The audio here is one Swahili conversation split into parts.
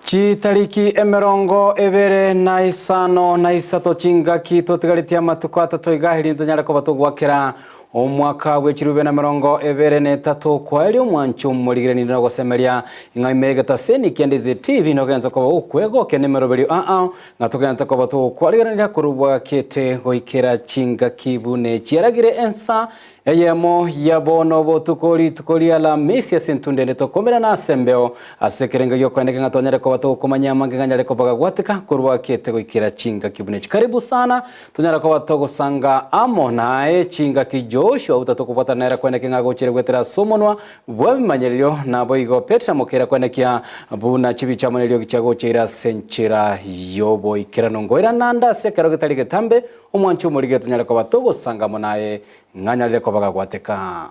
Chitariki emerongo ebere na isano na isato chingaki totigaritia matuko atatu igahiri ntonyara ko batugwakira omwaka w'ekirube na mirongo ebere na etatu kwali omwanchu muligirani no gosemeria ingaimega taseni Ndizi TV no genza ko ukwego kenemero beri ngatugenda ko batu kwaliganira kurubwa kete goikera chingaki bune chiragire ENSA EYEMO yabono botukoli ala mesi sentunde neto komera na sembeo asekerenga yoko ndege ngatonyere ko batu kumanya mangenganya ko bagwatika kurwa kete goikira chinga kibune karibu sana tonyara ko batu gusanga amo nae chinga kijosho utatokupata naira kwenda kinga gochire gwetera somonwa bwabimanyeryo na boigo Petra Mokeira kwenda kia buna chibicha monelyo gichago chira senchira yobo ikirano ngoira nanda sekero gitali getambe omwanchu mulige tonyara ko batu gusanga monae nganyalire ko bagwateka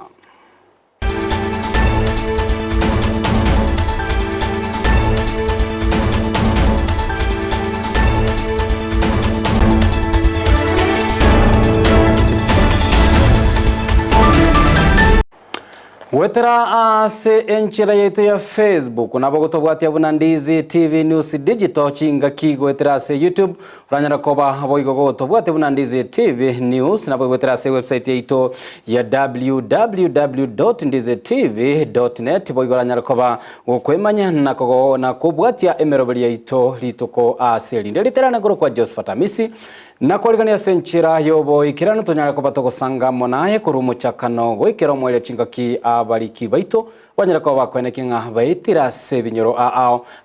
Wetera ase enchira yetu ya Facebook nabo gutobwatia buna Ndizi TV News Digital chinga kigo wetera ase YouTube uranyara koba boigo gutobwatia buna Ndizi TV News nabo wetera ase website yetu ya www.ndizitv.net boigo uranyara koba gukwemanya na kubwatia emerobeli yetu lituko ase linde literana guru kwa JOSEPHAT AMISI na kuligania senchira yobo ikirano tonyara ko batogosanga monaye kuri umucakano gwikira omwele chingaki abaliki baito banyara ko bakwenekinga baitira sebinyoro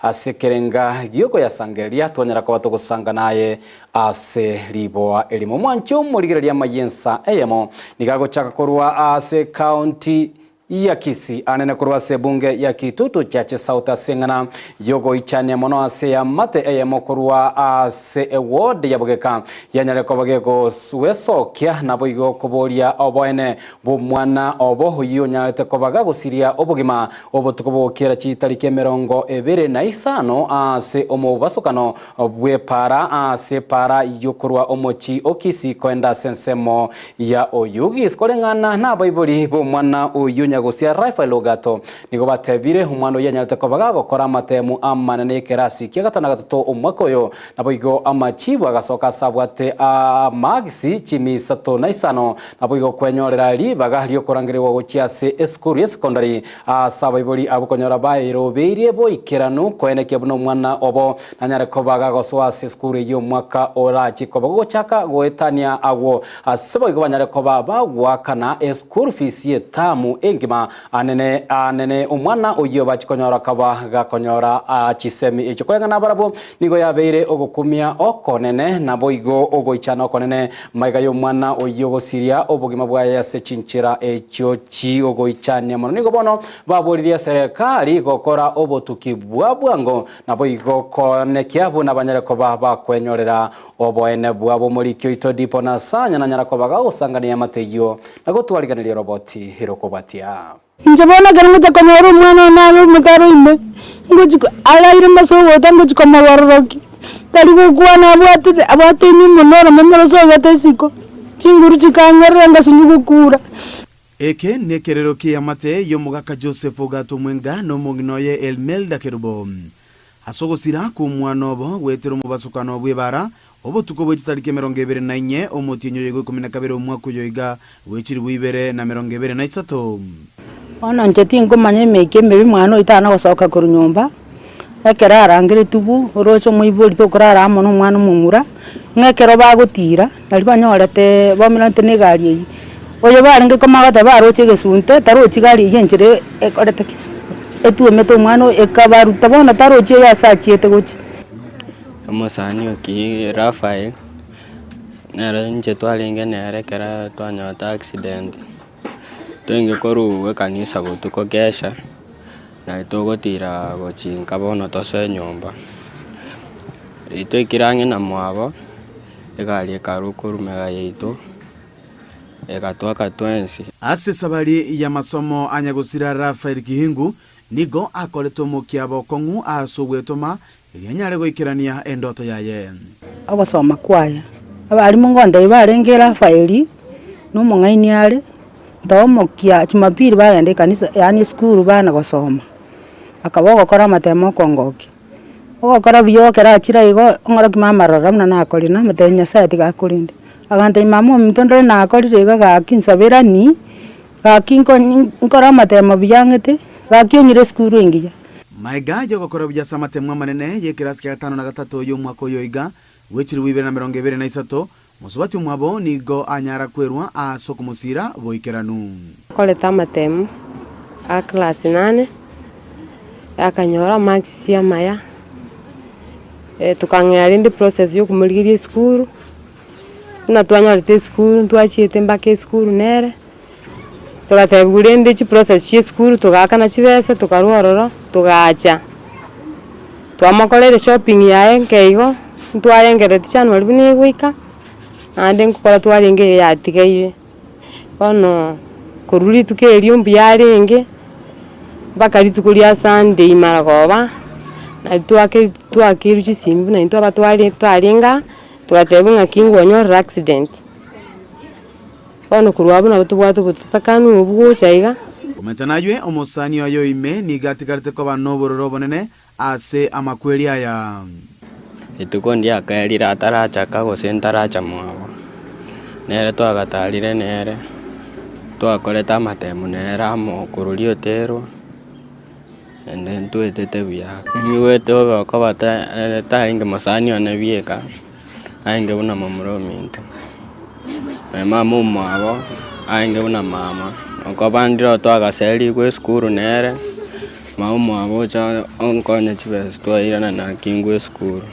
asekerenga giyoko yasangeria tonyara ko batogosanga naye ase liboa elimo mwancho muligireria mayensa EYEMO nigago chaka korwa ase county ya Kisii anene kurwa sebunge ya kitutu chache sauta sengana yogo ichane mono ase ya mate EYEMO kurwa ase award ya bugeka yanyale ko bageko suweso kya nabo igo koboria oboene bo mwana obo huyo nyalete ko baga gusiria obugima obotukobokera chitarike mirongo ebere na isano ase omubasokano bwepara ase para yokurwa omochi okisi kwenda sensemo ya oyugi skolengana na baibuli bo mwana uyu gusia rifle logato nigo batebire umwana yanyalite ko bagago kora matemu amanane kerasi kigatana gatatu umwako yo naboigo amachibu agasoka sabwate magisi chimisato na isano naboigo kwenyorera libaga liyo kurangirwa gochiase esukuru secondary sabaiboli abukonyora bairo beire bo ikiranu kweneke buno mwana obo nanyare ko bagago soase esukuru yo mwaka orachi ko bago chaka goetania agwo sabago banyare ko baba wakana esukuru fees yetamu engima anene umwana uyo bachikonyora kaba gakonyora chisemi ichokorenga nabarabo nigo yabeire ogukumia okonene naboigo ogoichana okonene maiga yo mwana uyo gosiria obugima bwa yase chinchira echo chi ogoichania mono nigo bono baburiria serikali gokora obotuki bwabwango naboigo konekia buna banyare ko baba kwenyorera oboene bwabo muri kyo ito dipo na sanya na nyara ko baga usangania mateyo nagotwaliganira roboti hirokobatia njabona garuta komoro mwana nalo mutaro imbe ngujiko alaire masogo tango komororoki taligo kuana abate ni monora memero so gatesiko chinguru chikangera ngasinyugukura eke nekerero kiyamate yo mugaka Joseph gato mwenga no muginoye Elmelda kerubo asogosira ku mwanobo wetero mubasukano bwebara obotuko bwechitarike 24 omotinyo yego 12 omwaka yoiga wechiri bwibere na 23 ona njeti ngomanye meke mebi mwana itana gosoka ku nyumba ekera arangire tubu orocho muiburi to kurara amono mwana mumura ngekero bagutira nari banyorete bomirante ne gari yi oyo baringe komagata baroche gesunte tarochi gari yenjire ekorete etuwe meto mwana ekabaruta bona tarochi yasachiete gochi Amusani oki Rafael nere nje twalinge nere kera twanyota accident twenge koru we kanisa gutuko kesha na itogotira gochinka bono tose nyumba ito ikirange na mwabo egali karukuru mega yeito ekatwaka twensi ase sabali ya masomo anyagusira Rafael Kihingu nigo akoleto mokiabo kongu asogwetoma Elianyare goikirania endoto yaye. Abasoma kwaya. Abari mungonda ibarengera faili no mungaini yale. Ndawomokia Jumapili bayande kanisa yani school bana gosoma. Akabogo kora matemo kongoki. ogokora biyo kera achira igo ngora kimama rora mna nakorina mutenya sati gakurinde aganta imamo mitondo nakorire iga gakinsabirani gakinko nkora matema biyangete gakionyire skuru ingija maiga jogokora bya matemwa manene yekirasi ya 5 na 3 yo mwako yoiga wechiri 2023 musubati mwabo nigo anyara kwerwa asoko musira boikeranu koleta matemu a class 8 akanyora max ya maya tukang'era ndi process yo kumulgiria skuru na twanyarite skuru twachite mbake skuru nere tugatebugure ndi chi process ya skuru tugakana chibese tukarwororo tugacha twamakorere shopping yae nkeigo twarengerete chano albini gwika ande nkukora twarenge yatigaire ono kururi tukerio mbiarenge bakari tukuria Sunday maragoba na twakiru chisimbu na ntwa twarenga tugatebunga kingwonyo accident ono kurwabu na tubwatu butakanu ubwo chaiga umetanajwe omosani ayo ime ni gatikarite ko banobororo bonene ase amakweli aya itukondi akaerira ataracha kago sentaracha mwabo nere twagatarire nere twakoreta matemu nere amo kururi otero ende ntuetete buya miwete oba tainge masani one bieka ainge buna mamuro mintu mama umwabo ainge buna mama okobandiro twagaseri kwe skuru nere umwabo cha onkonya chibes twairana na kingwe skuru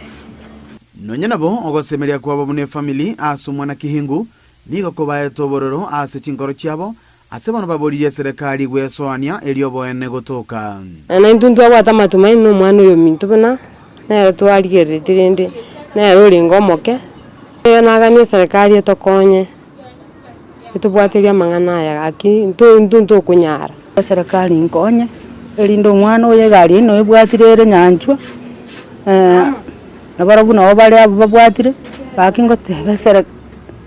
nonyana bo ogosemeria kwa babune family asumwa na kihingu nigo kobaye tobororo ase chinkoro chiabo ase bano baboriye serikali gwesoania eliobo ene gotoka na intuntu abata matumaini no mwana yo mintu bana na twarigerere tirende na rolingo moke na gani serikali etokonye etubwatiria mangana ya aki ntuntu kunyara serikali nkonye elindo mwana oye gari no ebwatirere nyanchwa nabarabu no bale abo babwatire bakingo tebe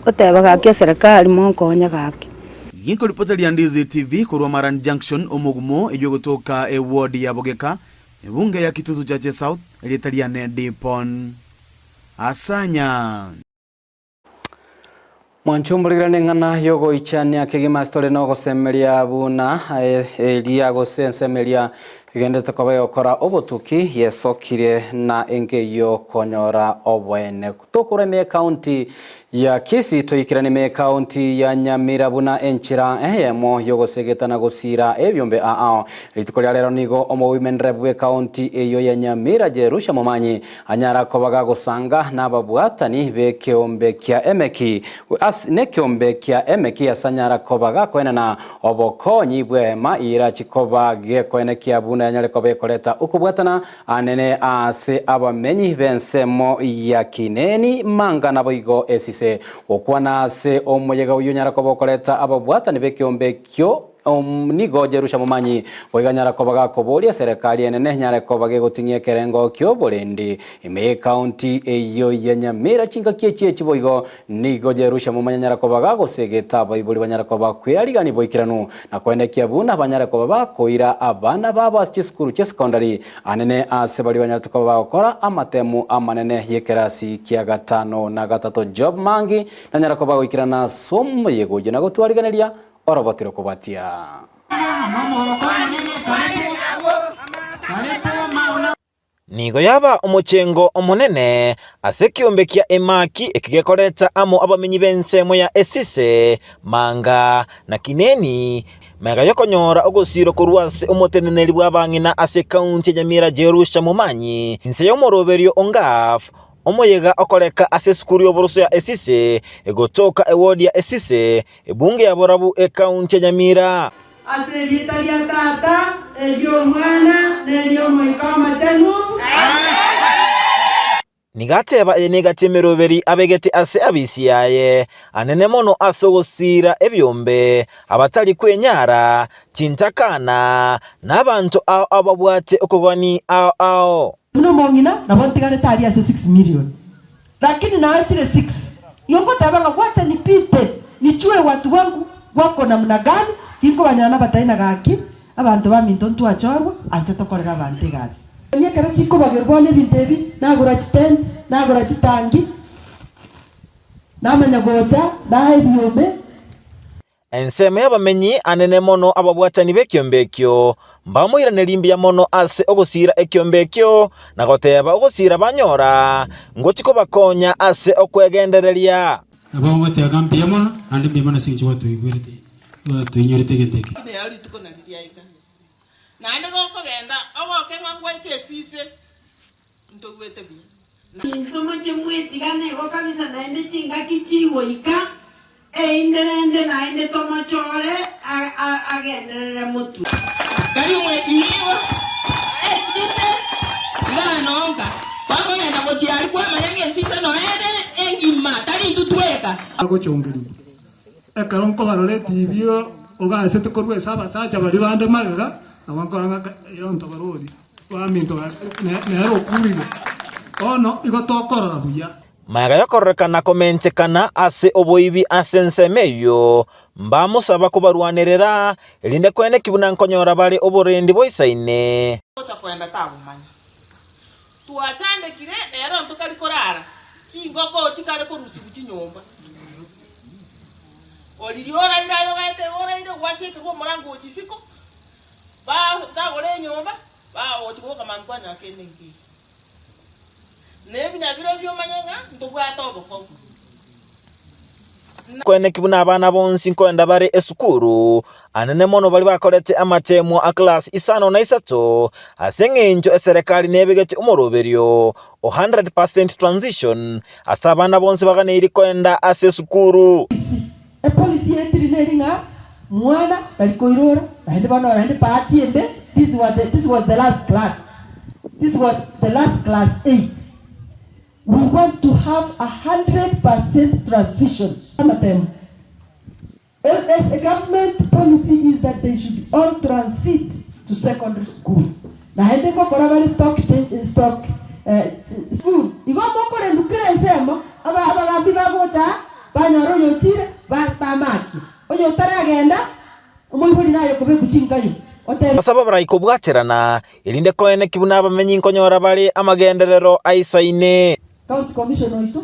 oteba gake serikali monkonya gake yinko ripoteria Ndizi TV kurwa Maran Junction omugumo ejo gotoka ward ya Bogeka ebunge ya Kitutu Chache South elitaria ne Dipon asanya mwanchumbulirane ngana yogo ichania kigima story no gosemeria buna elia gosensemeria igendete kobe okora obotuki yesokire na engeyo konyora obwene tukureme county ya Kisii toikirane me county ya Nyamira buna enchira EYEMO yogosegetana gosira ebyombe litukolia lero nigo omo women rep county eyo ya Nyamira jerusha momanyi anyara kobaga gosanga nababwatani bekeombe kya emeki nekeombe kya emeki asanyara kobaga kwena na obokonyi bwema ira chikobage kwena kya buna anyare kobe koleta ukubwatana anene ase abamenyi bensemo ya kineni manga naboigo esise okwana ase omuyega uyu nyara kobokoleta ababwatani bekeombe kyo nigo jerusha momanyi boiganyara kobaga koboria serikali enene nyara kobage gotingie kerengo kyo bolendi ime county eyo ya Nyamira chinga kiechi boigo nigo jerusha momanyi nyara kobaga gosegeta baibuli banyara koba kwearigani boikiranu na kwendekia buna banyara koba koira abana baba chiskuru che secondary anene ase bali banyara koba gukora amatemu amanene yekerasi kia 5 na 3 job mangi na nyara koba goikirana somo yego jina gotwariganeria orobotiro kubatia nigo yaba omuchengo omunene ase kiombe kia emaki ekigekoreta amo abamenyi bensemo ya esise manga na kineni mega yokonyora ogosiro kurwase omoteneneri bwabangina ase county Nyamira jerusha momanyi inse yomoroberio ongaf omoyega okoreka ase skuru yoboruso ya esise egotoka ewodi ya esise ebunge ya borabu county Nyamira ase litaria tata elio mwana nelio moikama tenu nigateba negatemeroberi abegete ase abisi yaye anene mono asogosira ebyombe abatali kwenyara cintakana n'abantu ababwate okobani muno mongina nabontigane tari ase 6 million lakini naachile 6 yongo tabanga wacha nipite nichue watu wangu wako namna gani ingo banyana bataina gaki abantu baminto ntwachorwa anje tokorera bantegasi Nyekera chiko bagerbone bintebi nagura tent nagura chitangi namanya gocha nae byombe. Enseme y'abamenyi anene mono ababwatani b'ekyombekyo mbamwiranirimbia mono ase ogusira ekyombekyo na goteba ogusira banyora ngochiko bakonya ase okwegendereria abamwate agambia mono andi mbimana sinchi watu igwirite tuinyorite geteke ne yali tukona liyaika nande gokogenda oboke ngangwa ikesise ntogwete bi insomo chemwetigane go kabisa naende chinga kichiwo ika einderende naende tomochore agenderere mutu kali mweshimiwa esise ganonga bako yenda gochiari kwa mayange esise noende engima tali tutweka agochongeri ekaronko barore tibio ogase tukorwe saba saja bari bande magaga abankoranga yonto barori waminto nero kurire ono igotokorora buya mayaga yokorrekana komenchekana ase oboibi ase ensemeyo mbamusaba kubarwanirira elinde kwene kibuna nkonyora bari oborendi boisaine kwenda tabumanya tuachandekire rero ntukari korara chingoko chikare korusi kuchinyomba oliriora irayo gete ora ire wasike ko murango chisiko ba tagore nyomba ba ochiboka mankwanya kenengi nebinya biro byo manyanga ntubwata oboko kwene kibuna abana bonsi nkoenda bari esukuru anene mono bali bakorete amatemo a class isano na isato aseng'enjo eserikali nebegete umoroberio 100% transition asabana bonsi bagane iri kwenda ase esukuru Policy entrineringa mwana balikoirora bandi bano bandi patiembe. This was the last class. This was the last class 8. We want to have 100% transition. A government policy is that they should all transit to secondary school. Na hende ko korabali stock school. Igo mokore lukire semo aba bagocha banyoro yotire batamaki. Oyo taragenda umuyibuli nayo kobe kuchingayo. Basaba barayiko bwaterana elinde kwene kibuna abamenyi nkonyora bari amagenderero aisaine County Commission oito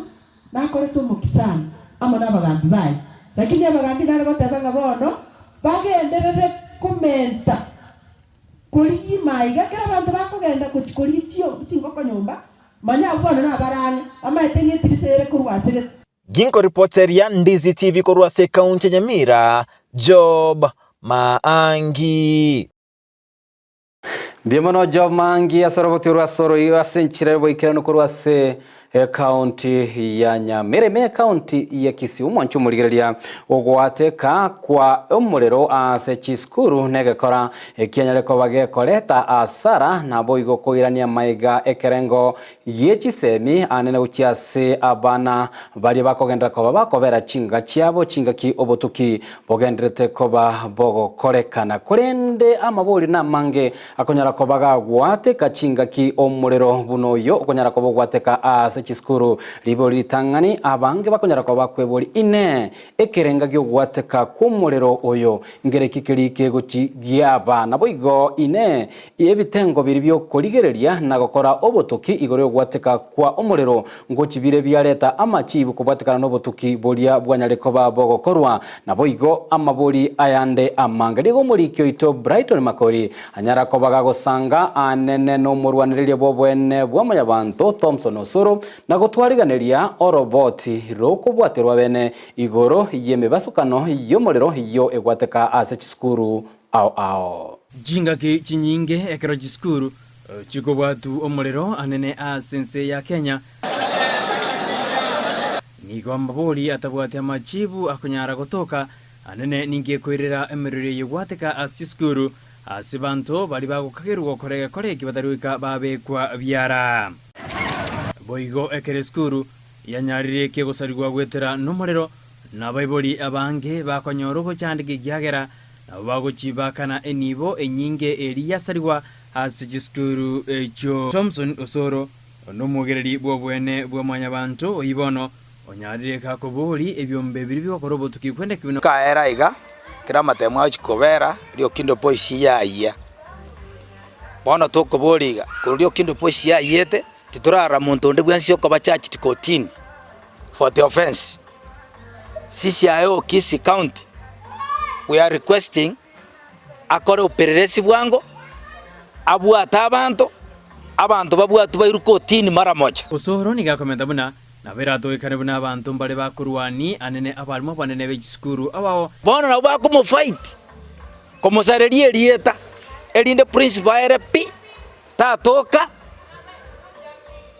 nakoreto mukisana amo nabagambi bayi lakini abagambi nale batebanga bono bagenderere kumenta kuri mayiga kera abantu bakugenda kuri kyo kingoko nyumba manya bono nabarane amaitenye tirisere kurwasire Ginko reporteria Ndizi TV korwase kaunti Nyamira Job Maangi Bienvenido Job Maangi asorobotu rasoro yasenchira boikirano korwase county ya Nyamira county ya Kisii umwanchu murigereria ogwateka kwa umurero ase chiskuru negekora ekianyareko bagekoreta asara nabo igokoirania maiga ekerengo yechisemi anene uchiase abana bari bakogenda koba bakobera chinga chiabo chinga ki obotuki bogenderete koba bogo korekana kurende amabori namange akonyara kobaga gwateka chinga ki omurero bunoyo okonyara koba gwateka ase chiskuru ribo litangani abange bakonyara ko bakwebori ine ekerenga gyo gwateka kumurero oyo ngere kikirike guchi gyaba naboigo ine ebitengo biri byo korigereria na gukora obotuki igoro gwateka kwa omurero ngo kibire byareta amachibu kubwatekana nobotuki boria bwanyareko babo gokorwa naboigo amabori ayande amanga rigo muri kyo ito Brighton Makori anyara ko bagagosanga anene no murwaniririe bobwene bwamayabantu Thompson Osoro na gutwariganeria oroboti rokubwaterwa bene igoro yemebasukano yomorero yo egwateka ase chiskuru ao jingaki chinyinge ekero chiskuru chikobwatu omorero anene asense ya Kenya nigo mbori atabwate amachibu akonyara gotoka anene ninge koirera emerere yegwateka ase chiskuru ase bantu bali bagukagerwa korege badaruika babekwa byara boigo ekere skuru yanyarire ke gosarigwa gwetera nomorero na baiboli abange bakonyoro bochandike gyagera nabo bagochibakana enibo enyinge eliya sarigwa ase skuru echo Thompson Osoro nomugereri bwobwene bwamanya bantu oyibono onyarire kakoboli ebyombe biri byokorobotuki kwende kibino kaera iga kira matemo achikobera rio kindo poisi ya iya bono tokoboriga kurio kindu poshi ya yete titurara muntu ndi bwensi okoba charged court for the offense. Sisi ayo Kisii County, we are requesting akore upelelezi bwango abwata abantu babwatu bairu kotini mara moja. Usohoro ni gakomenta buna na berato ikane buna abantu mbale bakurwani anene abalimo banene b'ekisukuru abao bono na bako mo fight como sarerie rieta elinde principal RP tatoka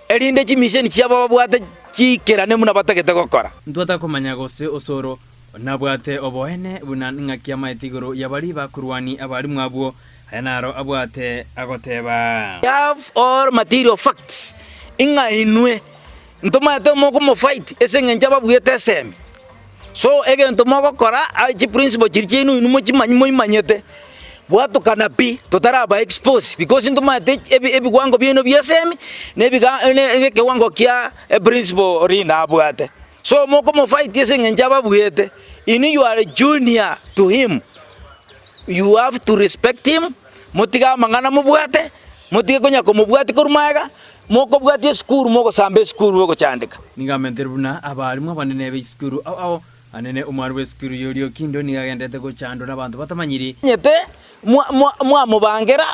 elinde chimission chiaba babwate chikerane muna batagete gokora ntwata komanya gose osoro nabwate oboene buna ng'akia maetigoro yabali bakurwani abali mwabwo ayanaro abwate agoteba have all material facts inga inwe ntomate moko mo fight esengenja babwete semi so egento moko kora aji principal chirchenu inumo chimanyi imanyete bwatu kanapi totaraba expose because ntomate ebi kwango bieno biesemi nebiga eke wango kia principal rina abwate so moko mo fight esengenja babwete ini you are a junior to him. You have to respect him. Motiga mangana mubwate, motiga konya ko mubwate kurumaiga, moko bwate school moko sambe school moko chandika. Niga menterbuna abalimu abanene be school au anene umar we school yorio kindo niga gendete go chando nabantu batamanyiri. Nyete mwa mubangera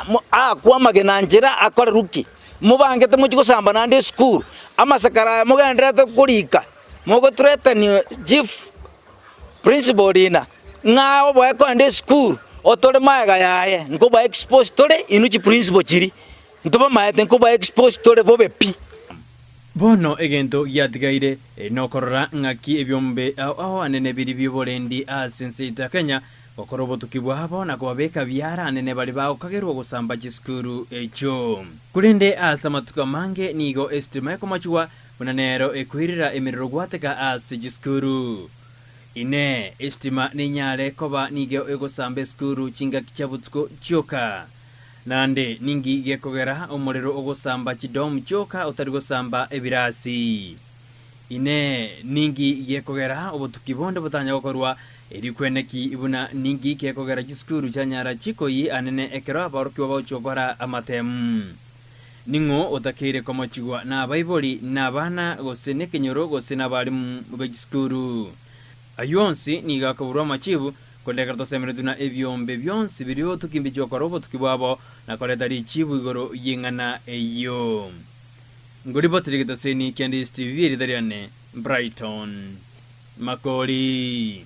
kwa magenanjira akora ruki. Mubangete muchiko samba nande school. Amasakara mogendete kurika. Moko threaten chief principal dina. Ngao boy ko ande school. Otore maiga yae nkoba expose tore inuchi principal chiri ntoba maete nkoba expose tore bobe pi bono egento yatigaire nokorora ng'aki ebyombe aho anene biri byoborendi asensita Kenya okorobo tukibwa habo na kwabeka byara anene bali bawo kagerwa gusamba chiskuru echo kulende asamatuka mange nigo estima ko machwa bunanero ekwirira emiriro gwateka asijiskuru ine estima ninyale koba nigeo ego sambe skuru chinga kichabutsko choka nande ningi gekogera omorero ogo samba chidom choka otarigo samba ebirasi ine ningi gekogera obutukibonde butanya gokorwa eri kweneki ibuna ningi gekogera chiskuru chanyara chikoyi anene ekero abarokiwa bauchokora amatem ningo otakire komachigwa na baiboli na bana gosene kenyoro gosena bali mubegiskuru ayonsi niga kaburwa machibu koleka tosemeretuna ebyombe byonsi biriyo tukimbijo korobo tukibwabo na koleta richibu igoro yingana eyo ngori botirigita seni Candice TV ridariane Brighton Makori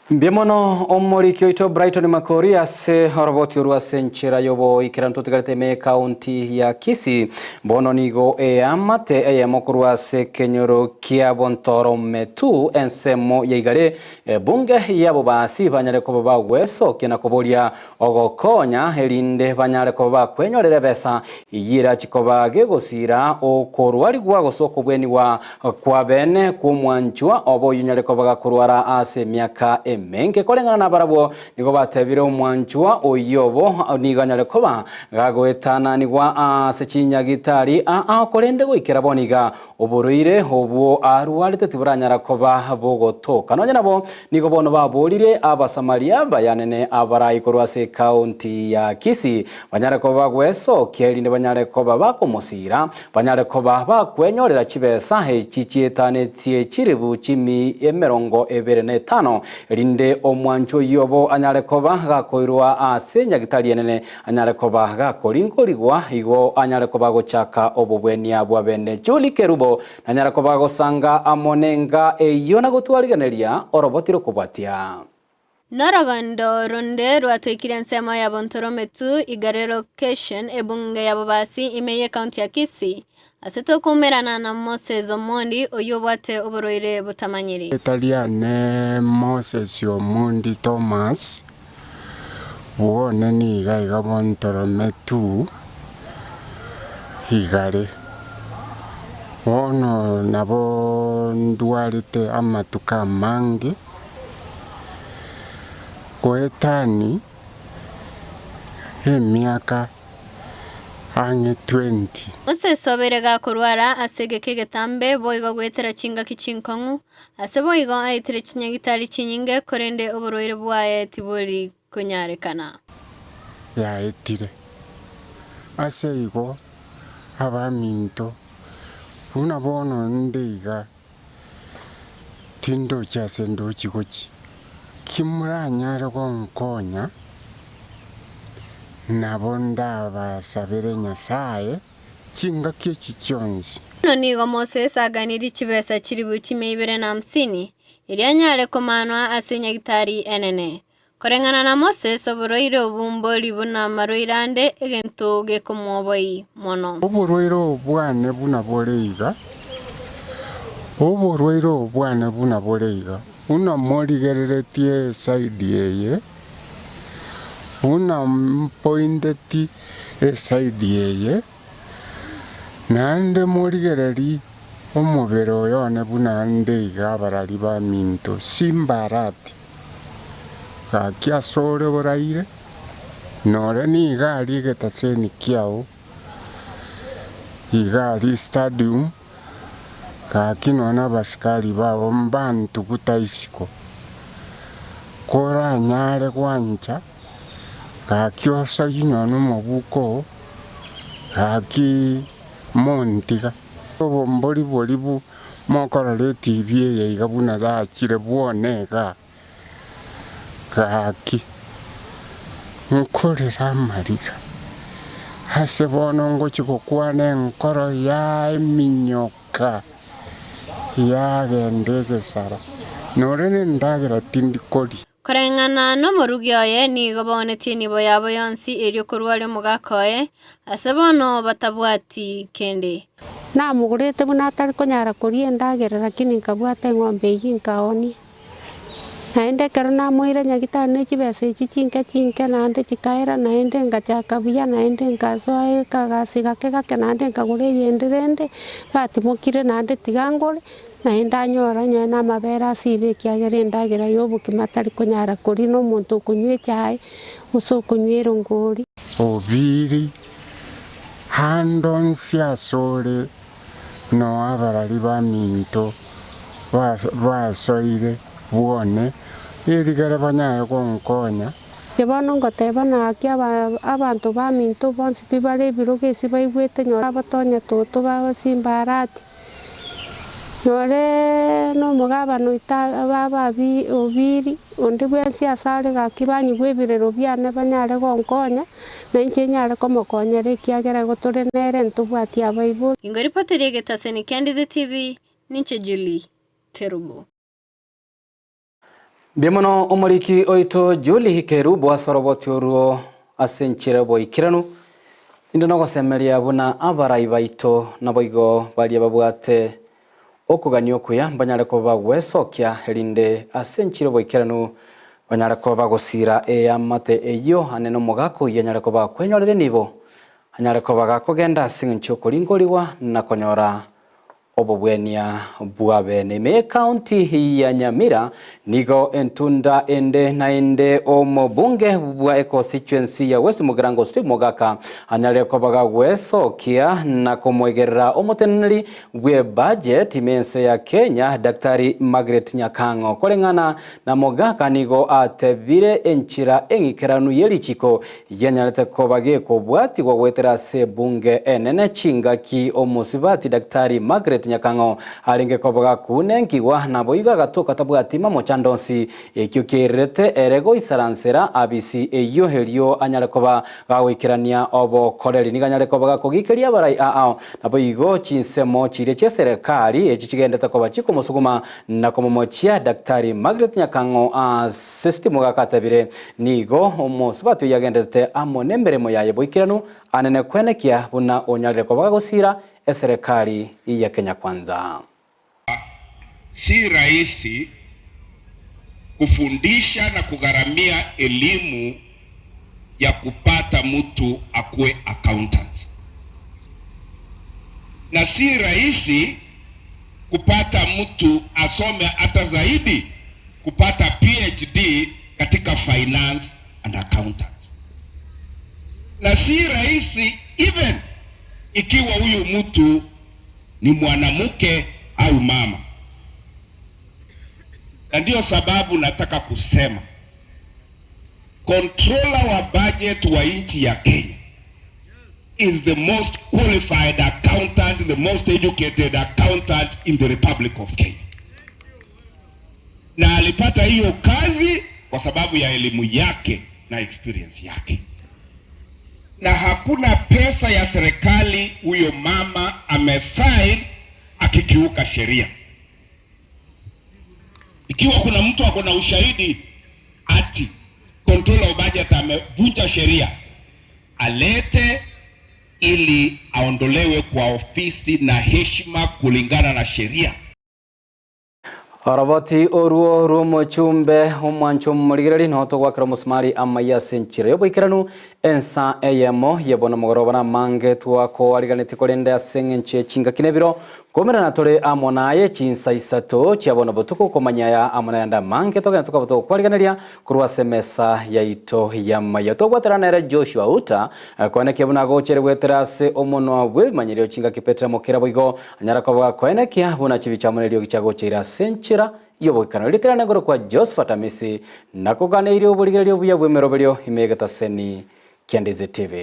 Mbemono omori kyoito Brighton Makori ase oroboti urwa senchera yobo ikiranto tigarete me county ya Kisii bono nigo amate EYEMO kurwa se kenyoro kia bontoro metu ensemo yeigare bunge yabo basi banyare ko bagweso kina koboria ogokonya elinde banyare ko bakwenyorere besa yira chikoba gegosira okorwari gwa gosoko bweni wa kwa bene kumwanjwa obo yunyare ko bagakurwara ase miaka menge kolengana na barabo nigo batebire omwanjwa oyobo niganyare koba gagoetana nigwa sechinya gitari kolende goikera boniga oburuire obwo arwarite tiburanyara koba bogotoka nonye nabo nigo bono baburire abasamaria bayanene abarai korwa se county ya Kisii banyare koba gweso kelinde banyare koba bakomosira banyare koba bakwenyorera chibesa chichietane tie chiribu chimi 25 rinde omwancho yobo anyare koba gakoirwa ase nyagitari enene anyare koba gakoringorigwa igo anyare koba gochaka obobwenia bwa bene Juli Kerubo anyare koba gosanga amonenga eyona gotwariganeria orobotiro kubwatia Norogondo runde rwatwikire ensemo ya bontorometu igare location ebunge ya babasi imeye county ya Kisii aseto kumerana na Moses Omondi oyobwate oboroire butamanyiri Italiane Moses Omondi Thomas wone ni igaiga bontorometu igare wono nabo ndwarite amatuka mange koetani miaka ange 20 Ose soberega kurwara asege kegetambe boigo gwetera chinga kichinkongu ase boigo aitere chinyagitari chinyinge korende oboroire bwaye tibori kunyarekana ya etire aseigo abaminto una bono ndeiga tindo chasendo chikochi kimuranyare konkonya nabonda basabire Nyasaye chinga kyechi chonsi nigo Moses aganiri chibesa chiri buchi 250 irianyare komanwa ase nyagitari enene korengana na Moses oboroire obumbori buna maroirande egento gekomoboi mono oboroire obwane buna boreiga una morigereretie side yeye una pointeti side yeye nande morigereri omubero yone buna ndeiga barari ba minto simbarati kakia sore boraire nore ni igari getaseni kiao igari stadium kakinona basikari babo mbantu kutaisiko kora nyare kwancha kakiosa yinona mobuko kaki montiga obombori boribu mokorore TV ye igabuna zakire bwonega kaki nkorera mariga hase bono ngochiko kwane nkoro ya minyoka ya gendege sara norene ndagira tindikori korengana no morugyoye ni gobonetie nibo yabo yonsi erio korwale mugakoye ase bono batabwati kende na mugurete buna atari konyara korie ndagira lakini nkabwate ng'ombe yinkaoni naende kero na moire nyagitari ne chibesa ichi chinke naende chikaira naende ngachaka buya naende ngasoa kagasiga kegake naende nkagure yendirende gatimokire naende tigangore naende anyora nyoe na mabera asibe kiagere ndagira yobuki matari konyara kori no muntu kunywe chai uso kunywera ngori obiri handonsia sore no abarari ba minto basoire buone irigere banyaye konkonya Kebono ngoteba naki abantu ba minto bonsi bibare birogesi baigwete nyora batonya toto babasimbarati nyore no mugabano ita bababi obiri ondi bwensi asare gaki banyigwebirero byane banyare konkonya na inche nyare komokonyere kiagera gotore nere ntubwati abaibo ingori poteri getaseni Ndizi TV ninche Julie Kerubo Bimono omoriki oito Julie Kerubo asoroboti oruo asenchire boikiranu inde no gosemeria buna abarai baito naboigo bali babwate okuganio kuya banyare ko bagwesokia herinde asenchire boikiranu banyare ko bagosira amate eyo aneno mugako yanyare ko bakwenyorere nibo anyare ko bagakogenda asincho kuringoriwa nakonyora obobwenia bwabene me county ya Nyamira nigo entunda ende na ende omobunge bwa constituency ya West Mugirango Steve Mogaka anyare ko bagagwesokia na kumwegerera omuteneri bwe budget imense ya Kenya Daktari Margaret Nyakango korengana na Mogaka nigo atebire enchira engikeranu yelichiko yanyarete ko bageko bwati gwa gwetera se bunge enene chingaki omusibati Daktari Margaret Nyakango alinge ko bagakunenkiwa na boiga gatoka tabwatima mochandonsi ekyo kerete erego isaransera ABC eyo helio anyare ko bagawikirania obo koreri niganyare ko bagakogikeria barai ao na boigo chinsemo chire che serikali echichigendeta ko bachiko musuguma na komomochia Daktari Margaret Nyakango a system gakatabire nigo omusibati yagendete amonemberemo yaye boikiranu anene kwenekia buna onyare ko bagosira serikali ya Kenya Kwanza. Si rahisi kufundisha na kugharamia elimu ya kupata mtu akue accountant. Na si rahisi kupata mtu asome hata zaidi kupata PhD katika finance and accountant. Na si rahisi even ikiwa huyu mtu ni mwanamke au mama. Na ndio sababu nataka kusema controller wa budget wa nchi ya Kenya is the most qualified accountant, the most educated accountant in the Republic of Kenya. Na alipata hiyo kazi kwa sababu ya elimu yake na experience yake. Na hakuna pesa ya serikali huyo mama amesign akikiuka sheria. Ikiwa kuna mtu ako na ushahidi ati controller of budget amevunja sheria, alete ili aondolewe kwa ofisi na heshima kulingana na sheria. Arabati oruo rumo chumbe umwancho murigirari noto gwakira musmari AMAYIA senchira yoboikiranu ENSA EYEMO yebona mugorobana mange twako ariganete korenda sengenche chinga kinebiro komerana tore amonaye chinsa isato chiabona botuko komanyaya amonayanda mange togena tukaboto kwariganeria kurwa semesa yaito AMAYIA togwaterana era Joshua AUTA kone kebuna gochere gweterase omono bwe manyirio chinga kipetra Mokeira boigo anyara kwa kone kia buna chibichamonerio gichago chira senchira yoboikano literana goro kwa JOSEPHAT AMISI nakuganeirio burigerio buya bwemerobelio imegetaseni Ndizi TV.